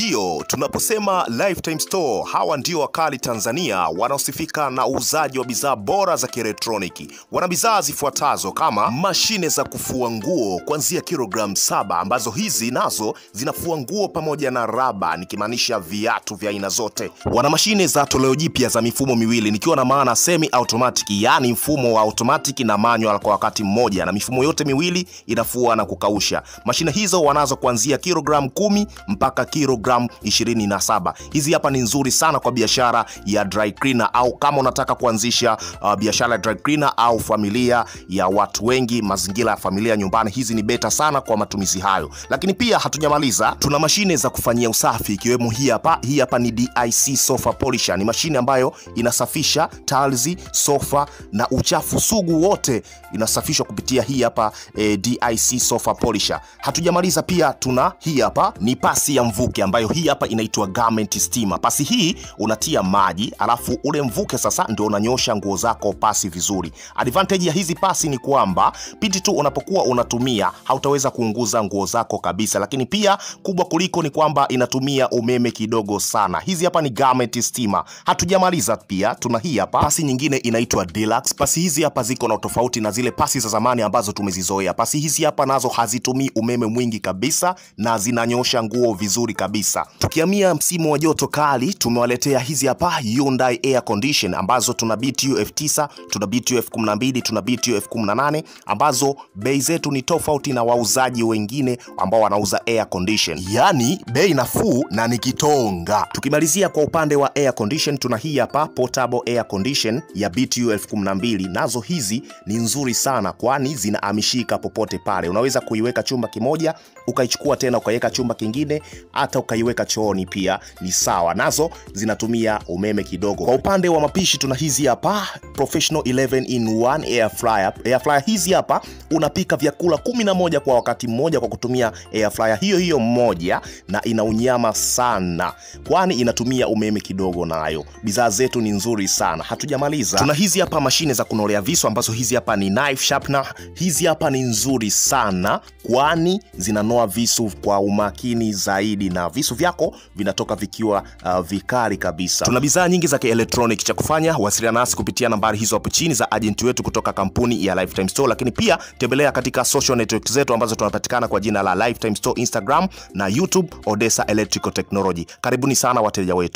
Ndio, tunaposema Lifetime Store, hawa ndio wakali Tanzania wanaosifika na uuzaji wa bidhaa bora za kielektroniki. Wana bidhaa zifuatazo kama mashine za kufua nguo kuanzia kilogramu 7 ambazo hizi nazo zinafua nguo pamoja na raba, nikimaanisha viatu vya aina zote. Wana mashine za toleo jipya za mifumo miwili, nikiwa na maana semi automatic, yani mfumo wa automatic na manual kwa wakati mmoja, na mifumo yote miwili inafua na kukausha. Mashine hizo wanazo kuanzia kilogramu 10 mpaka kilogramu 27. Hizi hapa ni nzuri sana kwa biashara ya dry cleaner, au kama unataka kuanzisha biashara ya dry cleaner au familia ya watu wengi, mazingira ya familia nyumbani, hizi ni beta sana kwa matumizi hayo. Lakini pia hatujamaliza, tuna mashine za kufanyia usafi ikiwemo hii hapa. Hii hapa ni DIC Sofa Polisher. Ni mashine ambayo inasafisha tiles, sofa na uchafu sugu wote, inasafishwa kupitia hii hapa DIC Sofa Polisher. Hatujamaliza, pia tuna hii hapa ni pasi ya mvuke ambayo hii hapa inaitwa garment steamer. Pasi hii unatia maji, alafu ule mvuke sasa ndio unanyosha nguo zako pasi vizuri. Advantage ya hizi pasi ni kwamba pindi tu unapokuwa unatumia hautaweza kuunguza nguo zako kabisa, lakini pia kubwa kuliko ni kwamba inatumia umeme kidogo sana. Hizi hapa ni garment steamer. Hatujamaliza, pia tuna hii hapa pasi nyingine inaitwa Deluxe. Pasi hizi hapa ziko na tofauti na zile pasi za zamani ambazo tumezizoea. Pasi hizi hapa nazo hazitumii umeme mwingi kabisa na zinanyosha nguo vizuri kabisa. Tukihamia msimu wa joto kali, tumewaletea hizi hapa Hyundai Air Condition ambazo tuna BTU F9, tuna BTU F12, tuna BTU F18 ambazo bei zetu ni tofauti na wauzaji wengine ambao wanauza air condition. Yani bei nafuu na ni kitonga. Tukimalizia kwa upande wa air condition, tuna hii hapa portable air condition ya BTU F12. Nazo hizi ni nzuri sana kwani zinahamishika popote pale. Unaweza kuiweka chumba kimoja, ukaichukua tena ukaiweka chumba kingine, hata ukaiweka chooni pia ni sawa. Nazo zinatumia umeme kidogo. Kwa upande wa mapishi, tuna hizi hapa Professional 11-in-1 air fryer. Air fryer hizi hapa unapika vyakula 11 kwa wakati mmoja kwa kutumia air fryer hiyo mmoja, na ina unyama sana kwani inatumia umeme kidogo nayo. Bidhaa zetu ni nzuri sana. Hatujamaliza, tuna hizi hapa mashine za kunolea visu ambazo hizi hapa ni knife sharpener. Hizi hapa ni nzuri sana kwani zinanoa visu kwa umakini zaidi na visu vyako vinatoka vikiwa vikali kabisa. Tuna bidhaa nyingi za kielektroniki. Cha kufanya, wasiliana nasi kupitia nambari hizo hapo chini za agent wetu kutoka kampuni ya Lifetime Store, lakini pia tembelea katika social network zetu ambazo tunapatikana kwa jina la Lifetime Store, Instagram na YouTube, Odessa Electrical Technology. Karibuni sana wateja wetu.